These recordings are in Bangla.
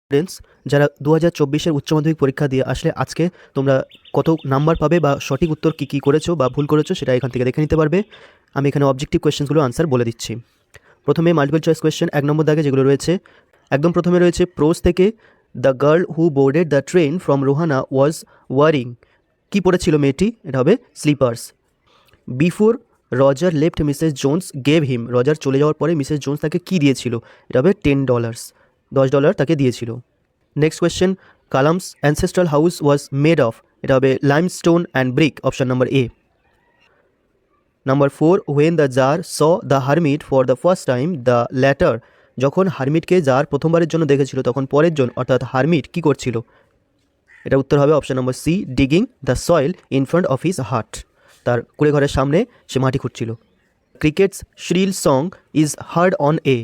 স্টুডেন্টস যারা 2024-এর উচ্চ মাধ্যমিক পরীক্ষা দিয়ে আসলে আজকে তোমরা কত নাম্বার পাবে বা সঠিক উত্তর কী কী করেছো বা ভুল করেছো সেটা এখান থেকে দেখে নিতে পারবে। আমি এখানে অবজেক্টিভ কোয়েশ্চেনগুলো আনসার বলে দিচ্ছি। প্রথমে মাল্টিপল চয়েস কোয়েশ্চেন 1 নম্বর দাগে যেগুলো রয়েছে, একদম প্রথমে রয়েছে প্রোজ থেকে, the girl who boarded the train from Rohana was wearing, কী পড়েছিল মেয়েটি? এটা হবে slippers. Before Roger left Mrs Jones gave him, Roger চলে যাওয়ার পরে মিসেস জোন্স তাকে কী দিয়েছিল? এটা হবে $10, $10 তাকে দিয়েছিল। Next question, Kalam's ancestral house was made of, এটা হবে limestone and brick, option number A. Number 4, when the tsar saw the hermit for the first time the latter, যখন হারমিটকে জার প্রথমবারের জন্য দেখেছিল তখন পরের জন অর্থাৎ হারমিট কী করছিল? এটা উত্তর হবে option number C, digging the soil in front of his hut, তার কুড়ে ঘরের সামনে সে মাটি খুঁড়ছিল। Crickets shrill song is heard on a,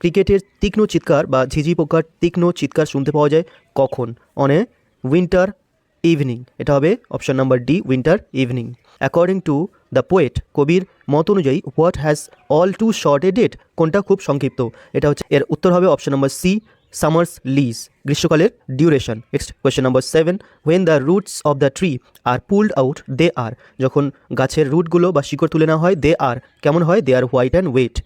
ক্রিকেটের তীক্ষ্ণ চিৎকার বা ঝিঝি পোকার তীক্ষ্ণ চিৎকার শুনতে পাওয়া যায় কখন? অন এ উইন্টার ইভিনিং, এটা হবে option number D, winter evening. According to the poet, কবির মত অনুযায়ী what has all too short a date, কোনটা খুব সংক্ষিপ্ত? এটা হচ্ছে, এর উত্তর হবে option number C, summer's lease, গ্রীষ্মকালের duration. Next question number 7, when the roots of the tree are pulled out they are, যখন গাছের রুটগুলো বা শিকড় তুলে নেওয়া হয় দে আর কেমন হয়? They are white and wet.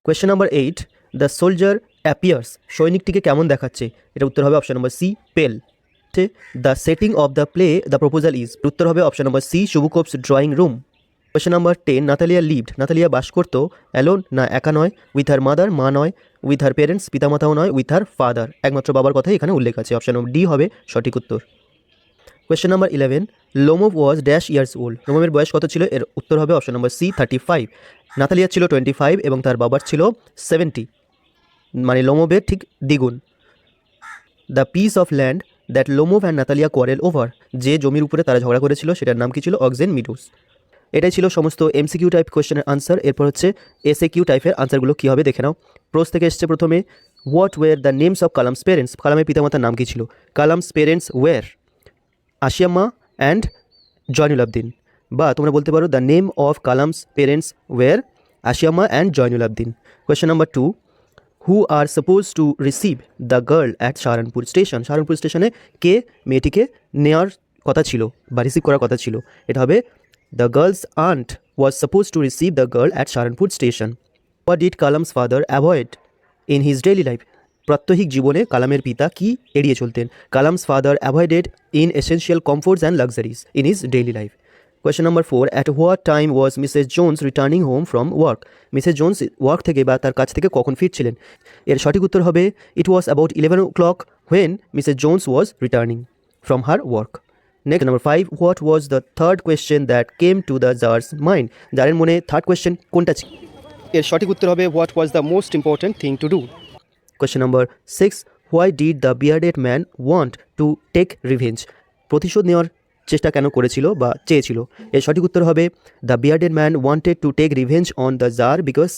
Question number 8, the soldier appears, সৈনিকটিকে কেমন দেখাচ্ছে? এটা উত্তর হবে option number C, pale. The setting of the play the proposal is, উত্তর হবে option number C, Chubukov's drawing room. Question number 10, Natalia lived, Natalia বাস করতো অ্যালোন, না একা নয়, উইথ হার মাদার, মা নয়, উইথ হার পেরেন্টস, পিতামাতাও নয়, উইথ হার ফাদার, একমাত্র বাবার কথাই এখানে উল্লেখ আছে, অপশন নম্বর ডি হবে সঠিক উত্তর। Question number 11, Lomov was dash years old, লোমোভের বয়স কত ছিল? এর উত্তর হবে অপশন নম্বর সি, 35। নাতালিয়ার ছিল 25 এবং তার বাবার ছিল 70, মানে লোমোভের ঠিক দ্বিগুণ। The piece of land that Lomov and Natalia quarrel over, যে জমির উপরে তারা ঝগড়া করেছিল সেটার নাম কি ছিল? Oxen Meadows. এটাই ছিল সমস্ত এমসিকিউ টাইপ কোয়েশ্চেনের আনসার। এরপর হচ্ছে এসএ কিউ টাইপের আনসারগুলো কী হবে দেখে নাও। প্রোস থেকে এসছে প্রথমে, what were the names of Kalam's parents, কালামের পিতামাতার নাম কী ছিল? Kalam's parents were Ashiamma and Jainul Abdin, বা তোমরা বলতে পারো the name of Kalam's parents were Ashiamma and Jainul Abdin. Question number 2, who are suppose to receive the girl at Saharanpur station, Saharanpur স্টেশনে কে মেয়েটিকে নেওয়ার কথা ছিল বা রিসিভ করার কথা ছিল? এটা হবে the girl's aunt was suppose to receive the girl at Saharanpur station. What did Kalam's father avoid in his daily life, প্রাত্যহিক জীবনে কালামের পিতা কি এড়িয়ে চলতেন? Kalam's father avoided inessential comforts and luxuries in his daily life. Question number 4, at what time was Mrs Jones returning home from work, Mrs Jones work থেকে বা তার কাছ থেকে কখন ফিরছিলেন? এর সঠিক উত্তর হবে it was about 11 o'clock when Mrs Jones was returning from her work. Next number 5, what was the third question that came to the tsar's mind, জারের মনে থার্ড কোয়েশ্চেন কোনটা ছিল? এর সঠিক উত্তর হবে what was the most important thing to do. Question number 6, why did the bearded man want to take revenge, প্রতিশোধ নেওয়ার চেষ্টা কেন করেছিল বা চেয়েছিল? এর সঠিক উত্তর হবে the bearded man wanted to take revenge on the tsar because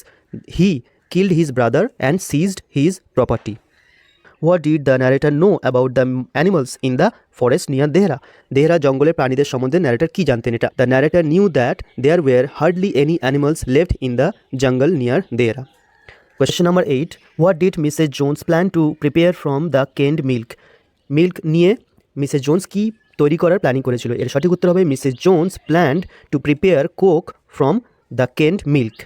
he killed his brother and seized his property. What did the narrator know about the animals in the forest near Dehra, Dehra জঙ্গলের প্রাণীদের সম্বন্ধে ন্যারেটার কী জানতেন? এটা the narrator knew that there were hardly any animals left in the jungle near Dehra. Question number 8, what did Mrs Jones plan to prepare from the kind milk, milk নিয়ে মিসেস জোন্স কি তৈরি করার প্ল্যানিং করেছিল? এর সঠিক উত্তর হবে Mrs Jones planned to prepare Coke from the kind milk.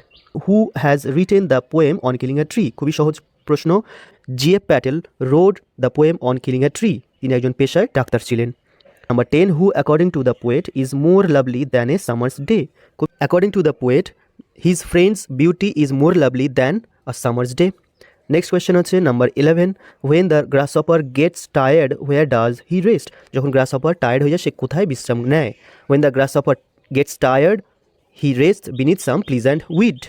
Who has written the poem on killing a tree, খুবই সহজ প্রশ্ন। GF Patel wrote the poem on killing a tree, তিনি একজন পেশায় ডাক্তার ছিলেন। Number 10, who according to the poet is more lovely than a summer's day, according to the poet his friend's beauty is more lovely than a summer's day. Next question হচ্ছে number 11, when the grasshopper gets tired where does he rest, যখন গ্রাসহপার টায়ার্ড হয়ে যায় সে কোথায় বিশ্রাম নেয়? When the grasshopper gets tired he rest beneath some pleasant weed.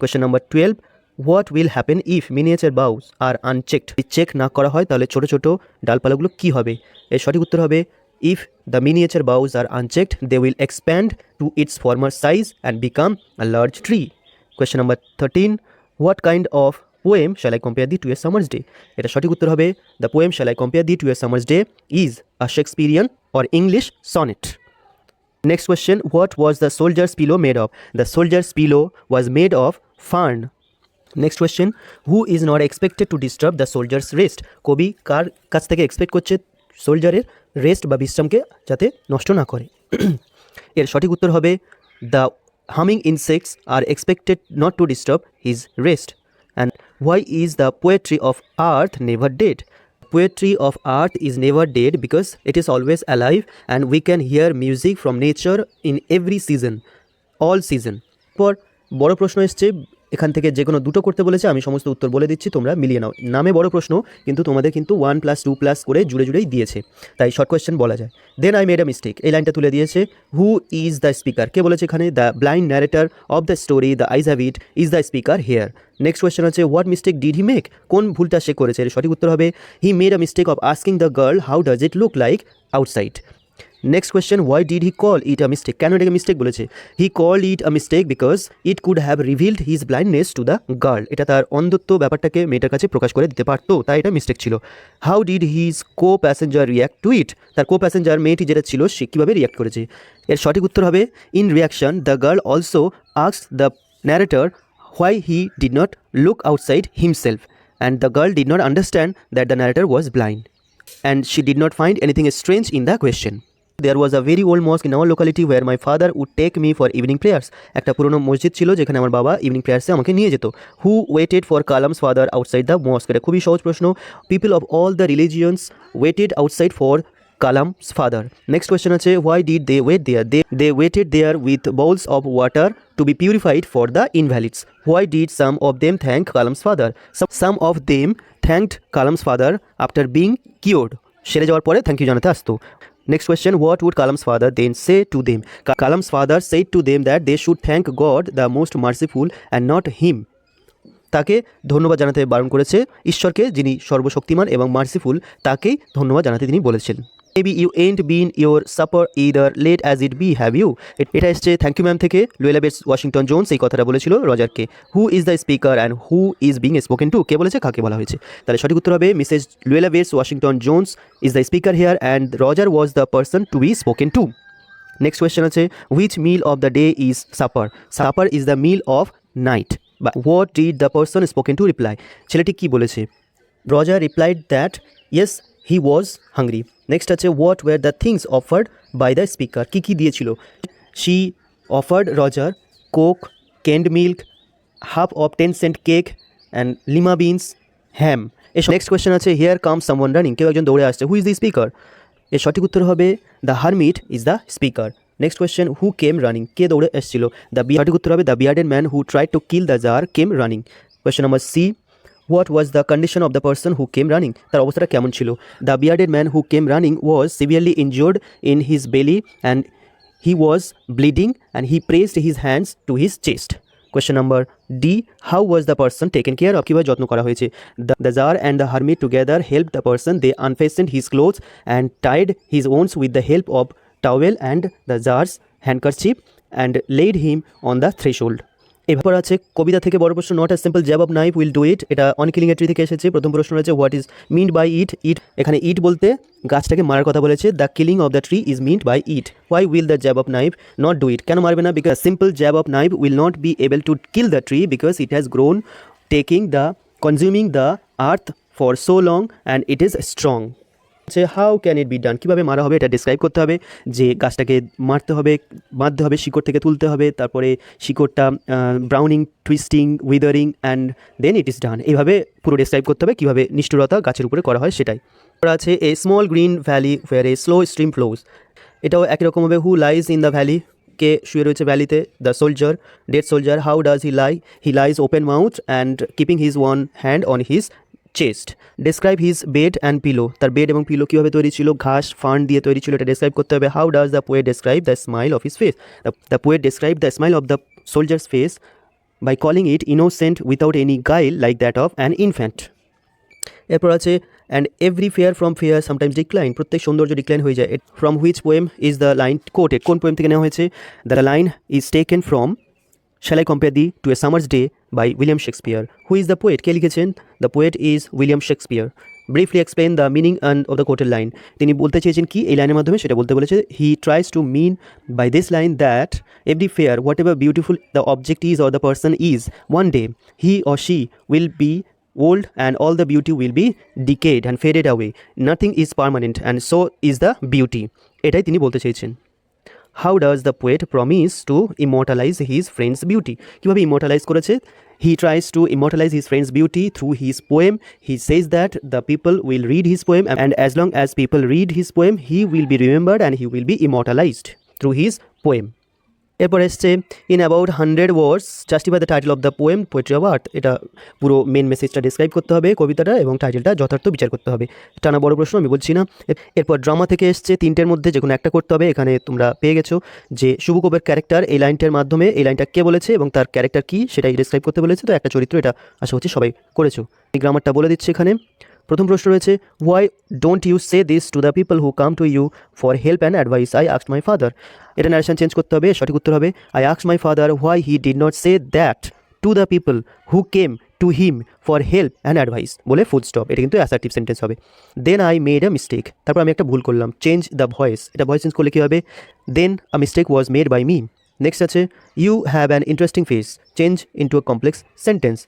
Question number 12, what will happen if miniature boughs are unchecked, check না করা হয় তাহলে ছোটো ছোটো ডালপালাগুলো কী হবে? এর সঠিক উত্তর হবে if the miniature boughs are unchecked they will expand to its former size and become a large tree. Question number 13, what kind of poem shall I compare thee to a summer's day, এটা সঠিক উত্তর হবে the poem shall I compare thee to a summer's day is a Shakespearean or English sonnet. Next question, what was the soldier's pillow made of? The soldier's pillow was made of fern. Next question, who is not expected to disturb the soldiers' rest? কবি কার কাছ থেকে এক্সপেক্ট করছে সোলজারের রেস্ট বা বিশ্রামকে যাতে নষ্ট না করে? এর সঠিক উত্তর হবে the humming insects are expected not to disturb his rest. And why is the poetry of earth never dead? Poetry of earth is never dead because it is always alive and we can hear music from nature in every season, all season. পর বড় প্রশ্ন এসছে, এখান থেকে যে কোনো দুটো করতে বলেছে, আমি সমস্ত উত্তর বলে দিচ্ছি, তোমরা মিলিয়ে নাও। নামে বড় প্রশ্ন, কিন্তু তোমাদের কিন্তু 1+2+ করে জুড়েই দিয়েছে, তাই শর্ট কোয়েশ্চেন বলা যায়। Then I made a mistake, এই লাইনটা তুলে দিয়েছে। Who is the speaker? কে বলেছে এখানে? The blind narrator of the story the eyes have it is the speaker here. Next question হচ্ছে, what mistake did he make? কোন ভুলটা সে করেছে? এর সঠিক উত্তর হবে he made a mistake of asking the girl how does it look like outside. Next question, why did he call it a mistake? কেন এটাকে মিস্টেক বলেছে? He called it a mistake because it could have revealed his blindness to the girl. এটা তার অন্ধত্ব ব্যাপারটাকে মেয়েটার কাছে প্রকাশ করে দিতে পারতো, তাই এটা মিস্টেক ছিল। How did his co passenger react to it? তার কো প্যাসেঞ্জার মেয়েটি যেটা ছিল সে কীভাবে রিয়াক্ট করেছে? এর সঠিক উত্তর হবে in reaction the girl also asked the narrator why he did not look outside himself, and the girl did not understand that the narrator was blind, and she did not find anything strange in the question. There was a very old mosque in our locality where my father would take me for evening prayers. একটা পুরনো মসজিদ ছিল যেখানে আমার বাবা ইভিনিং প্রেয়ার্সে আমাকে নিয়ে যেত। Who waited for Kalam's father outside the mosque? এটা খুবই সহজ প্রশ্ন। People of all the religions waited outside for Kalam's father. Next question আছে, why did they wait there? They waited there with bowls of water to be purified for the invalids. Why did some of them thank Kalam's father? Some of them thanked Kalam's father after being cured. সেরে যাওয়ার পরে থ্যাংক ইউ জানাতে আসতো। Next question, what would Kalam's father then say to them? Kalam's father said to them that they should thank God the most merciful and not him. তাকে ধন্যবাদ জানাতে বারণ করেছে, ঈশ্বরকে যিনি সর্বশক্তিমান এবং মার্সিফুল তাকেই ধন্যবাদ জানাতে তিনি বলেছেন। Maybe you ain't been your supper either, late as it be, have you? এটা এসছে থ্যাংক ইউ ম্যাম থেকে। লুয়েলা বেটস ওয়াশিংটন জোন্স এই কথাটা বলেছিল রজারকে। Who is the speaker and who is being spoken to? কে বলেছে, কাকে বলা হয়েছে? তাহলে সঠিক উত্তর হবে Mrs Luella Bates Washington Jones is the speaker here and Roger was the person to be spoken to. Next question আছে, which meal of the day is supper? Supper is the meal of night. বা what did the person spoken to reply? ছেলেটি কী বলেছে? Roger replied that yes he was hungry. Next আছে, what were the things offered by the speaker? কী কী দিয়েছিল? She offered Roger cocoa, canned milk, half of 10 cent cake and lima beans, ham. এসব। নেক্সট কোয়েশ্চেন আছে, হিয়ার কাম সামওয়ান রানিং? কেউ একজন দৌড়ে আসছে। Who is the speaker? এর সঠিক উত্তর হবে the hermit is the speaker. Next question, who came running? কে দৌড়ে এসেছিল? সঠিক উত্তর হবে the bearded man who tried to kill the tsar came running. Question number C, what was the condition of the person who came running? তার অবস্থাটা কেমন ছিল? The bearded man who came running was severely injured in his belly and he was bleeding and he pressed his hands to his chest. Question number D, how was the person taken care of? কীভাবে যত্ন করা হয়েছে? The tsar and the hermit together help the person, they unfastened his clothes and tied his wounds with the help of towel and the tsar's handkerchief and laid him on the threshold. এরপর আছে কবিতা থেকে বড় প্রশ্ন, not a simple jab of knife will do it. এটা অন কিলিং এ ট্রি থেকে এসেছে। প্রথম প্রশ্ন রয়েছে, what is meant by it? এখানে ইট বলতে গাছটাকে মারার কথা বলেছে। The killing of the tree is meant by it. Why will the jab of knife not do it? কেন মারবে না? Because simple jab of knife will not be able to kill the tree because it has grown consuming the earth for so long and it is strong. How can it be done? কীভাবে মারা হবে এটা ডিসক্রাইব করতে হবে, যে গাছটাকে মারতে হবে, বাঁধতে হবে, শিকড় থেকে তুলতে হবে, তারপরে শিকড়টা browning, twisting, withering and then it is done. এইভাবে পুরো ডিসক্রাইব করতে হবে কীভাবে নিষ্ঠুরতা গাছের উপরে করা হয় সেটাই। আছে a small green valley where a slow stream flows. এটাও একই রকম হবে, who lies in the valley? কে শুয়ে রয়েছে ভ্যালিতে? The soldier, dead soldier. How does he lie? He lies open mouth and keeping his one hand on his chest. Describe his bed and pillow. তার বেড এবং পিলো কীভাবে তৈরি ছিল? ঘাস, ফার্ন দিয়ে তৈরি ছিল, এটা ডেসক্রাইব করতে হবে। How does the poet describe the smile of his face? The poet describe the smile of the soldier's face by calling it innocent without any guile like that of an infant. এরপর আছে, and every fair from fair sometimes decline. প্রত্যেক সৌন্দর্য ডিক্লাইন হয়ে যায়। From which poem is the line quoted? কোন পোয়েম থেকে নেওয়া হয়েছে? The line is taken from Shall I compare thee to a summer's day by William Shakespeare? Who is the poet? কে লিখেছেন? The poet is William Shakespeare. Briefly explain the meaning and of the কোটের লাইন। তিনি বলতে চেয়েছেন কি এই লাইনের মাধ্যমে, সেটা বলতে বলেছে। He tries to mean by this line that every fair whatever beautiful the object is or the person is, one day he or she will be old and all the beauty will be decayed and faded away. Nothing is permanent and so is the beauty. এটাই তিনি বলতে চেয়েছেন। How does the poet promise to immortalize his friend's beauty? কীভাবে ইমর্টালাইজ করেছে? He tries to immortalize his friend's beauty through his poem. He says that the people will read his poem and as long as people read his poem, he will be remembered and he will be immortalized through his poem. এরপর এসছে in about 100 words justify the title of the poem poetry of earth. এটা পুরো মেন মেসেজটা ডিসক্রাইব করতে হবে কবিতাটা, এবং টাইটেলটা যথার্থ বিচার করতে হবে। টানা বড় প্রশ্ন আমি বলছি না। এরপর ড্রামা থেকে এসছে 3টের মধ্যে যে কোনো একটা করতে হবে। এখানে তোমরা পেয়ে গেছো যে শুভকোপের ক্যারেক্টার এই লাইনটার মাধ্যমে এই লাইনটা কে বলেছে এবং তার ক্যারেক্টার কী সেটাই ডিসক্রাইব করতে বলেছে। তো একটা চরিত্র, এটা আশা করছি সবাই করেছো। এই গ্রামারটা বলে দিচ্ছি এখানে। প্রথম প্রশ্ন রয়েছে why don't you say this to the people who come to you for help and advice, I asked my father. এটা ন্যারেশন চেঞ্জ করতে হবে। সঠিক উত্তর হবে I asked my father why he did not say that to the people who came to him for help and advice বলে ফুল স্টপ। এটা কিন্তু অ্যাসার্টিভ সেন্টেন্স হবে। Then I made a mistake, তারপর আমি একটা ভুল করলাম। চেঞ্জ দ্য ভয়েস, এটা ভয়েস চেঞ্জ করলে কী হবে? Then a mistake was made by me. Next আছে you have an interesting face, change into a complex sentence.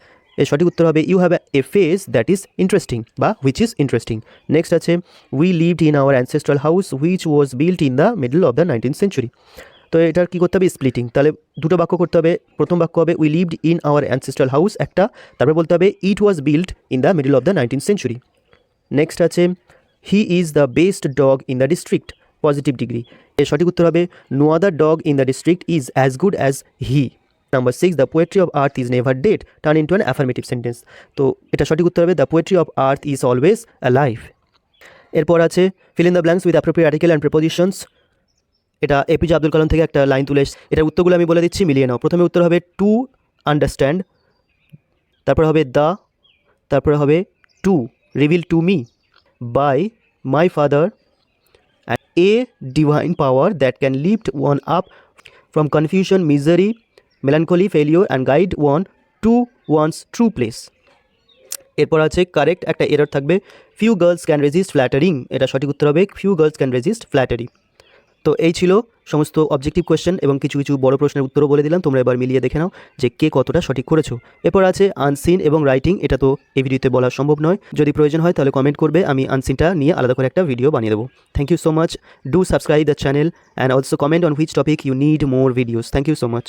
এর সঠিক উত্তর হবে you have a face that is interesting বা হুইচ ইজ ইন্টারেস্টিং। নেক্সট আছে we lived in our ancestral house which was built in the middle of the 19th century। তো এটার কী করতে হবে? স্প্লিটিং। তাহলে দুটো বাক্য করতে হবে। প্রথম বাক্য হবে we lived in our ancestral house একটা, তারপরে বলতে হবে it was built in the middle of the 19th century। Next আছে he is the best dog in the district, positive degree. এর সঠিক উত্তর হবে no other dog in the district is as good as he. Number 6, the poetry of earth is never dead, turn into an affirmative sentence. তো এটা সঠিক উত্তর হবে the poetry of earth is always alive. এরপর আছে fill in the blanks with appropriate article and prepositions. এটা এপিজে আব্দুল কালাম থেকে একটা লাইন তুলে এটার উত্তরগুলো আমি বলে দিচ্ছি, মিলিয়ে নাও। প্রথমে উত্তর হবে টু আন্ডারস্ট্যান্ড, তারপরে হবে দ্য, তারপরে হবে to reveal to me, by my father, and a divine power that can lift one up from confusion, misery, melancholy, failure and guide one to one's true place. এরপর আছে কারেক্ট একটা এরর থাকবে few girls can resist flattering, এটা সঠিক উত্তর হবে few girls can resist flattery. তো এই ছিল সমস্ত অবজেক্টিভ কোয়েশ্চেন এবং কিছু কিছু বড় প্রশ্নের উত্তরও বলে দিলাম। তোমরা এবার মিলিয়ে দেখে নাও যে কে কতটা সঠিক করেছো। এরপর আছে আনসিন এবং রাইটিং, এটা তো এই ভিডিওতে বলা সম্ভব নয়। যদি প্রয়োজন হয় তাহলে কমেন্ট করবে, আমি আনসিনটা নিয়ে আলাদা করে একটা ভিডিও বানিয়ে দেবো। Thank you so much, do subscribe the channel and also comment on which topic you need more videos. Thank you so much.